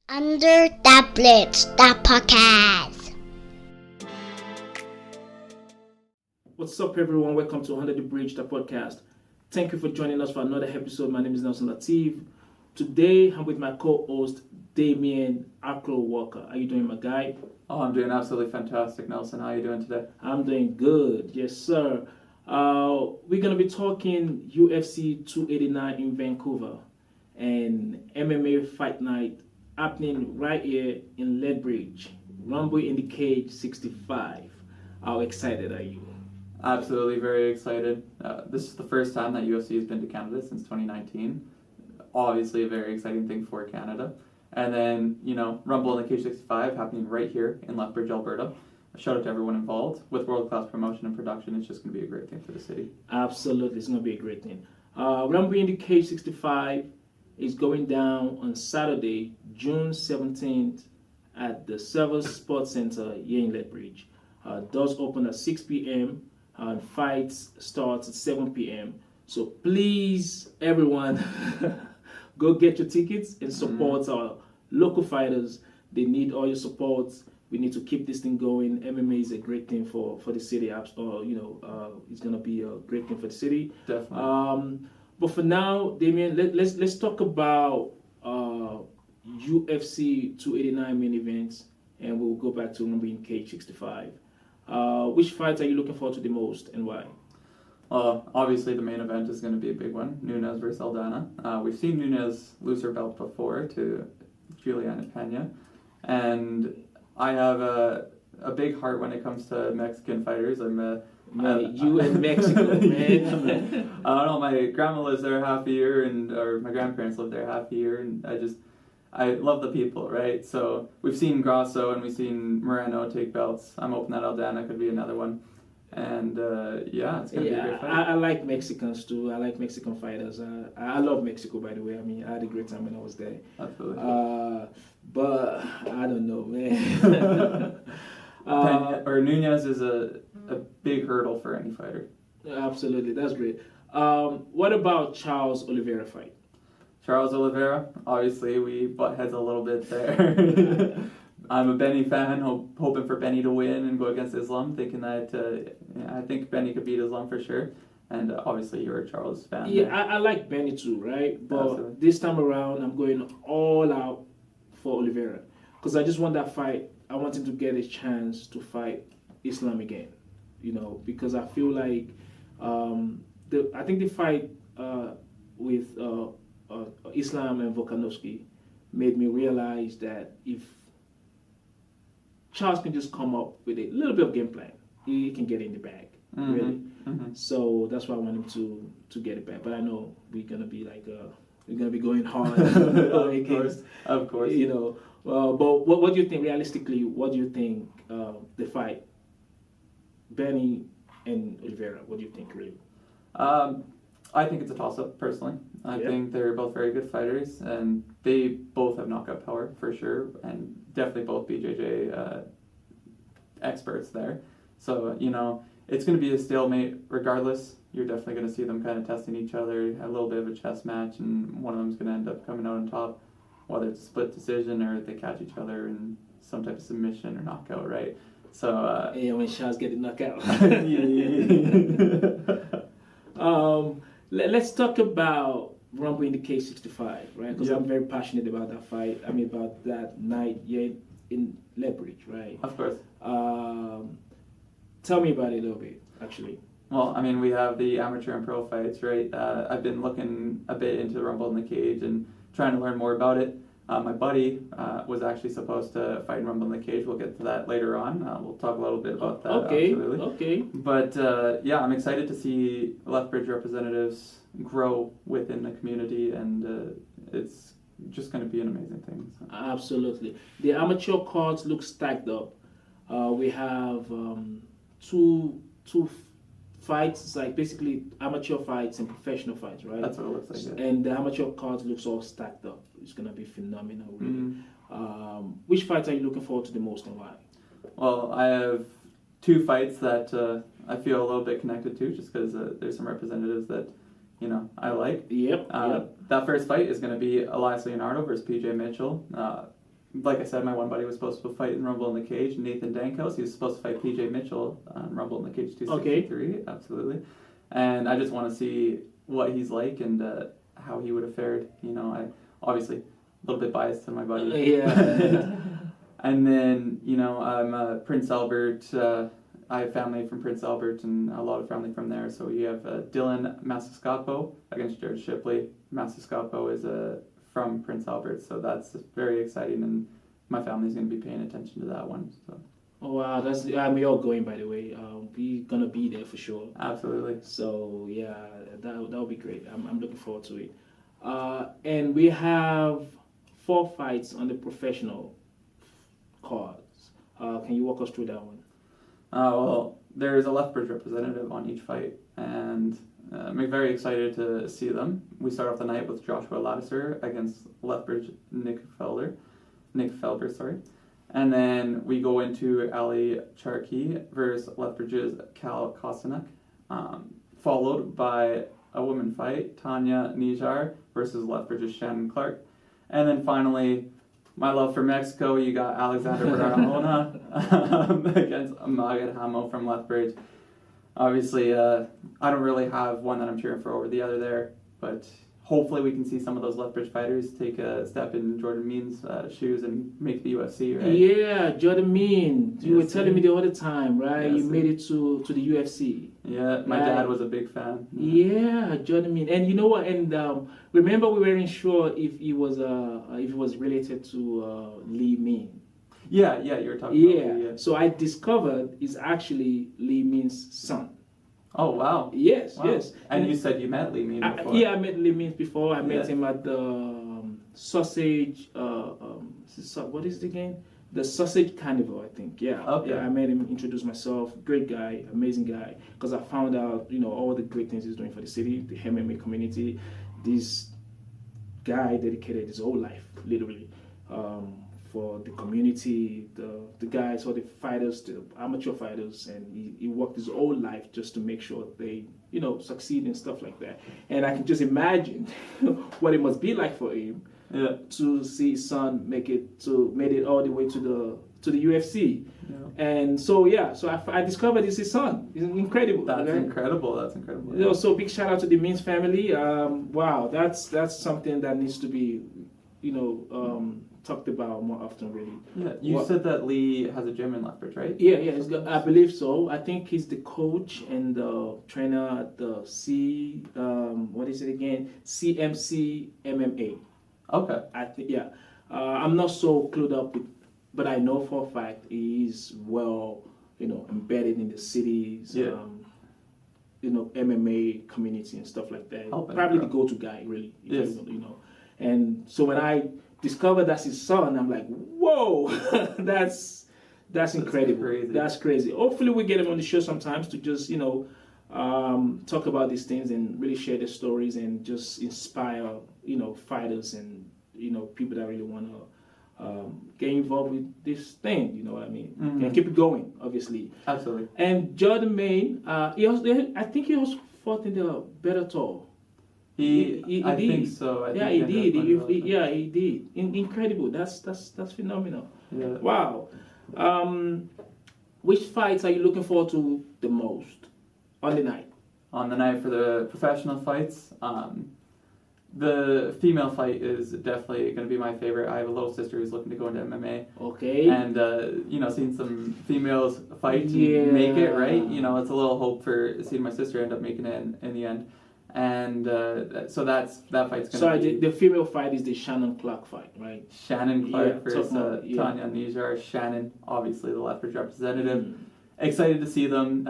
Under that Blitz, that podcast. What's up, everyone? Welcome to Under the Bridge, the podcast. Thank you for joining us for another episode. My name is Nelson Lateeph. Today, I'm with my co-host, Damian Halcro-Walker. How you doing, my guy? Oh, I'm doing absolutely fantastic, Nelson. How are you doing today? I'm doing good. Yes, sir. We're going to be talking UFC 289 in Vancouver and MMA Fight Night happening right here in Lethbridge. Rumble in the Cage 65. How excited are you? Absolutely very excited. This is the first time that UFC has been to Canada since 2019. Obviously a very exciting thing for Canada. And then, Rumble in the Cage 65 happening right here in Lethbridge, Alberta. A shout out to everyone involved. With world-class promotion and production, it's just going to be a great thing for the city. Absolutely, it's going to be a great thing. Rumble in the Cage 65 is going down on Saturday, June 17th at the Service Sports Center here in Lethbridge. Doors open at 6 p.m. and fights starts at 7 p.m. So please, everyone, go get your tickets and support our local fighters. They need all your support. We need to keep this thing going. MMA is a great thing for the city. It's going to be a great thing for the city. Definitely. But for now, Damian, let's talk about UFC 289 main events, and we'll go back to Rumble in Cage 65. Which fights are you looking forward to the most, and why? Obviously, the main event is going to be a big one. Nunez versus Aldana. We've seen Nunez lose her belt before to Juliana Pena, and I have a big heart when it comes to Mexican fighters. You and Mexico, man. I don't know. My grandma lives there half a year, or my grandparents lived there half a year, and I love the people, right? So we've seen Grosso and we've seen Moreno take belts. I'm hoping that Aldana could be another one. And it's going to be a great fight. I like Mexicans too. I like Mexican fighters. I love Mexico, by the way. I mean, I had a great time when I was there. Absolutely. But I don't know, man. Nunez is a big hurdle for any fighter. Absolutely, that's great. What about Charles Oliveira fight? Charles Oliveira, obviously we butt heads a little bit there. I'm a Benny fan, hoping for Benny to win and go against Islam, thinking that I think Benny could beat Islam for sure. And obviously you're a Charles fan. Yeah, I like Benny too, right? But Absolutely. This time around, I'm going all out for Oliveira because I just want that fight. I want him to get a chance to fight Islam again, because I feel like I think the fight with Islam and Volkanovski made me realize that if Charles can just come up with a little bit of game plan, he can get in the bag, really. Mm-hmm. So that's why I want him to get it back. But I know we're gonna be going hard. Of course. But what do you think realistically? What do you think the fight, Benny and Oliveira? What do you think really? I think it's a toss-up, personally. I think they're both very good fighters, and they both have knockout power, for sure, and definitely both BJJ experts there. So, it's going to be a stalemate regardless. You're definitely going to see them kind of testing each other, a little bit of a chess match, and one of them's going to end up coming out on top, whether it's a split decision or they catch each other in some type of submission or knockout, right? So, when Charles get knocked out. Yeah. Let's talk about Rumble in the Cage 65, right? Because I'm very passionate about that fight. I mean, about that night here in Lethbridge, right? Of course. Tell me about it a little bit, actually. Well, I mean, we have the amateur and pro fights, right? I've been looking a bit into the Rumble in the Cage and trying to learn more about it. My buddy was actually supposed to fight in Rumble in the Cage. We'll get to that later on. We'll talk a little bit about that. Okay. But I'm excited to see Lethbridge representatives grow within the community, and it's just going to be an amazing thing. So. Absolutely. The amateur cards look stacked up. We have two fights. It's like basically amateur fights and professional fights, right? That's what it looks like. Yeah. And the amateur cards looks all stacked up. It's gonna be phenomenal, really. Which fights are you looking forward to the most, and why? Well, I have two fights that I feel a little bit connected to, just because there's some representatives that I like. Yep. That first fight is going to be Elias Leonardo versus PJ Mitchell. like I said, my one buddy was supposed to fight in Rumble in the Cage, Nathan Dankhouse. He was supposed to fight PJ Mitchell on Rumble in the Cage 263. Absolutely. And I just want to see what he's like and how he would have fared. I obviously a little bit biased to my buddy. Yeah. And then, I'm Prince Albert. I have family from Prince Albert and a lot of family from there. So you have Dylan Masocopo against Jared Shipley. Masocopo is from Prince Albert, so that's very exciting, and my family's going to be paying attention to that one. So. Oh wow, we're all going, by the way. We're gonna be there for sure. Absolutely. So yeah, that'll be great. I'm looking forward to it. And we have 4 fights on the professional cards. Can you walk us through that one? Well, there's a Lethbridge representative on each fight, and I'm very excited to see them. We start off the night with Joshua Ladisser against Lethbridge Nick Felber, sorry. And then we go into Ali Charkey versus Lethbridge's Cal Kostanek, followed by a women fight, Tanya Nijar versus Lethbridge's Shannon Clark. And then finally, my love for Mexico, you got Alexander Barahona against Magad Hamo from Lethbridge. Obviously, I don't really have one that I'm cheering for over the other there, but hopefully we can see some of those Lethbridge fighters take a step in Jordan Mean's shoes and make the UFC, right? Yeah, Jordan Mean. You were telling me the other time, right? Yes, you made it to the UFC. Yeah, my dad was a big fan. Yeah, Jordan Mean. And you know what? And remember, we weren't sure if he was related to Lee Mee. Yeah, you were talking about Lee, yeah. So I discovered he's actually Lee Mean's son. Oh, wow. Yes, wow. Yes. And you said you met Lee Mee before. I met Lee Mee before. I met him at the sausage, what is it again? The Sausage Carnival, I think. Yeah. Okay. Yeah, I met him, introduced myself. Great guy, amazing guy. Because I found out, all the great things he's doing for the city, the MMA community. This guy dedicated his whole life, literally, for the community, the guys, all the fighters, the amateur fighters, and he worked his whole life just to make sure they, succeed and stuff like that. And I can just imagine what it must be like for him to see his son made it all the way to the UFC. Yeah. And so I discovered it's his son. It's incredible. That's incredible. That's incredible. So big shout out to the Means family. Wow, that's something that needs to be, talked about more often, really. Yeah, you said that Lee has a gym in Lethbridge, right? Yeah, I believe so. I think he's the coach and the trainer at the CMC MMA. Okay. I think, I'm not so clued up with, but I know for a fact he is well, embedded in the city's, MMA community and stuff like that. Probably the go-to guy, really. Yes. And so when I discovered that's his son, I'm like, whoa, that's incredible. Crazy. That's crazy. Hopefully we get him on the show sometimes to just, talk about these things and really share their stories and just inspire, fighters and, people that really want to get involved with this thing, you know what I mean? Mm-hmm. And keep it going, obviously. Absolutely. And Jordan Main, I think he also fought in the Bellator. He I did. Think so. He did. He did. Incredible. That's phenomenal. Yeah. Wow. Which fights are you looking forward to the most on the night? On the night for the professional fights, the female fight is definitely going to be my favorite. I have a little sister who's looking to go into MMA. Okay. And seeing some females fight and make it, right? It's a little hope for seeing my sister end up making it in the end. And so that fight's going to be... the female fight is the Shannon Clark fight, right? Shannon Clark versus Tanya Nijar. Shannon, obviously the Lethbridge representative. Mm. Excited to see them,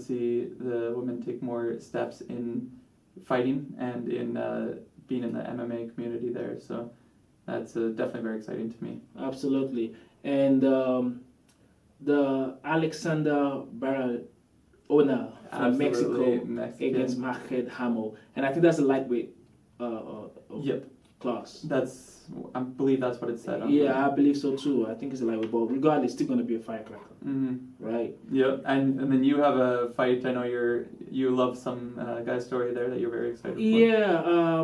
see the women take more steps in fighting and in being in the MMA community there. So that's definitely very exciting to me. Absolutely. And the Alexander Barahona from Mexico against Magad Hamo. And I think that's a lightweight class. I believe that's what it said. Yeah, I believe so too. I think it's a lightweight, but regardless, it's still going to be a firecracker, right? Yeah, and then you have a fight. I know you love some guy's story there that you're very excited for. Yeah.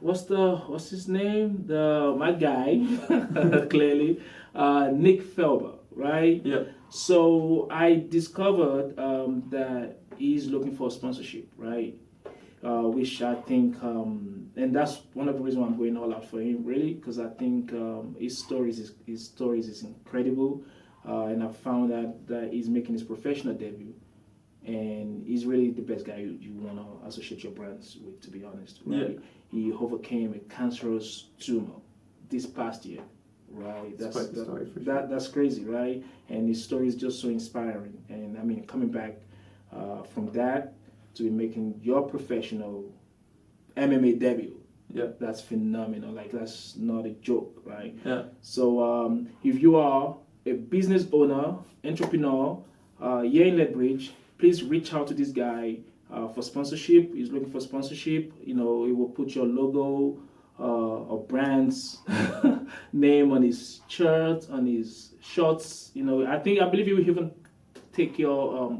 What's his name? My guy, clearly, Nick Felber, right? Yeah. So I discovered that he's looking for sponsorship, right? Which I think, and that's one of the reasons why I'm going all out for him, really, because I think his stories is incredible, and I found that he's making his professional debut, and he's really the best guy you want to associate your brands with, to be honest. Right? Yeah. He overcame a cancerous tumor this past year, right? That's quite the story for sure. That's crazy, right? And his story is just so inspiring, and I mean, coming back from that to be making your professional MMA debut. Yeah, that's phenomenal. Like, that's not a joke, right? Yeah. So if you are a business owner, entrepreneur, here in Lethbridge, please reach out to this guy for sponsorship. He's looking for sponsorship. You know, he will put your logo or brand's name on his shirt, on his shorts. You know, I believe he will even take your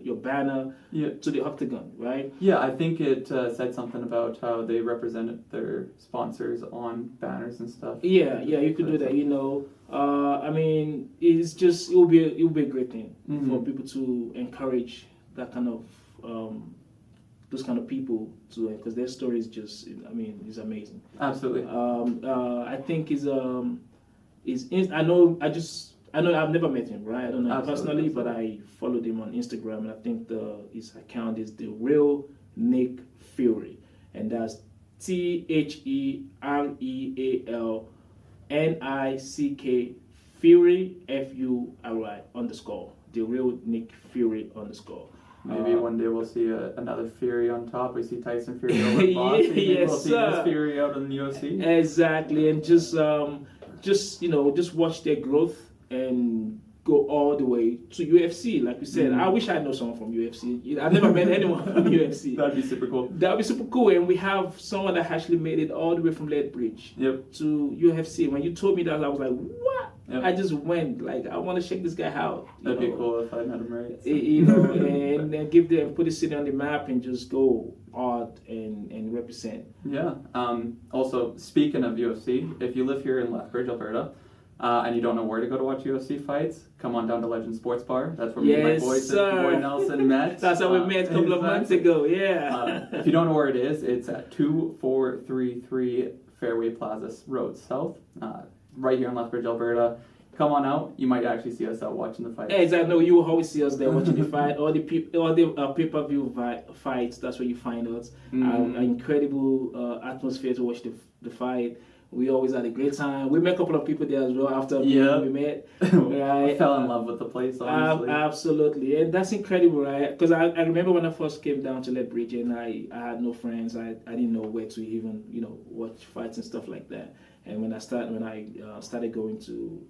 your banner to the octagon, right? Yeah, I think it said something about how they represented their sponsors on banners and stuff. Yeah, you could do that. You know, I mean, it will be a great thing for people to encourage that kind of those kind of people to, because their story is just, I mean, is amazing. Absolutely. I think I know I've never met him, right? I don't know him personally, but I followed him on Instagram, and I think his account is TheRealNickFury, and that's TheRealNick Fury FURY _ TheRealNickFury _ Maybe one day we'll see another Fury on top. We see Tyson Fury over boxing. Yes, we'll see this Fury out in the UFC. Exactly, and just watch their growth and go all the way to UFC. Like we said, I wish I know someone from UFC. I've never met anyone from UFC. That'd be super cool. That'd be super cool. And we have someone that actually made it all the way from Lethbridge to UFC. When you told me that, I was like, what? Yep. I just went, like, I want to check this guy out. That'd be cool if I met him right. So. And then put the city on the map and just go out and represent. Yeah. Also, speaking of UFC, if you live here in Lethbridge, Alberta, and you don't know where to go to watch UFC fights, come on down to Legend Sports Bar. That's where me and my boy Nelson met. That's how we met a couple of months ago, yeah. If you don't know where it is, it's at 2433 Fairway Plaza Road South, right here in Lethbridge, Alberta. Come on out. You might actually see us out watching the fight. Yeah, exactly. No, you will always see us there watching the fight. All the pay-per-view fights, that's where you find us. An incredible atmosphere to watch the fight. We always had a great time. We met a couple of people there as well after we met. Right? I fell in love with the place, honestly. Absolutely. And that's incredible, right? Because I remember when I first came down to Lethbridge and I had no friends. I didn't know where to even, watch fights and stuff like that. And when I started going to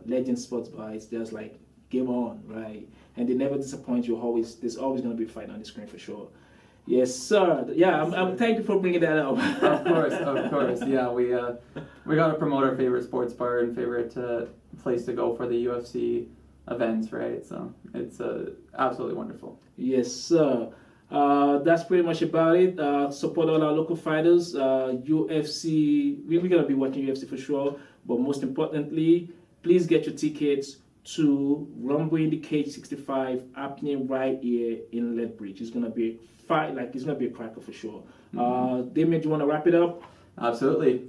Legend Sports Bar, it's just like, game on, right? And they never disappoint you. There's always going to be a fight on the screen for sure. Yes, sir. Yeah, I'm thank you for bringing that up. Of course. Yeah, we got to promote our favorite sports bar and favorite place to go for the UFC events, right? So it's absolutely wonderful. Yes, sir. That's pretty much about it. Support all our local fighters. UFC, we're going to be watching UFC for sure, but most importantly, please get your tickets to Rumble in the Cage 65 happening right here in Lethbridge. It's going to be a fight, it's going to be a cracker for sure. Damian, do you want to wrap it up? Absolutely.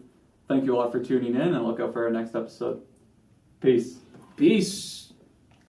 Thank you all for tuning in, and look out for our next episode. Peace.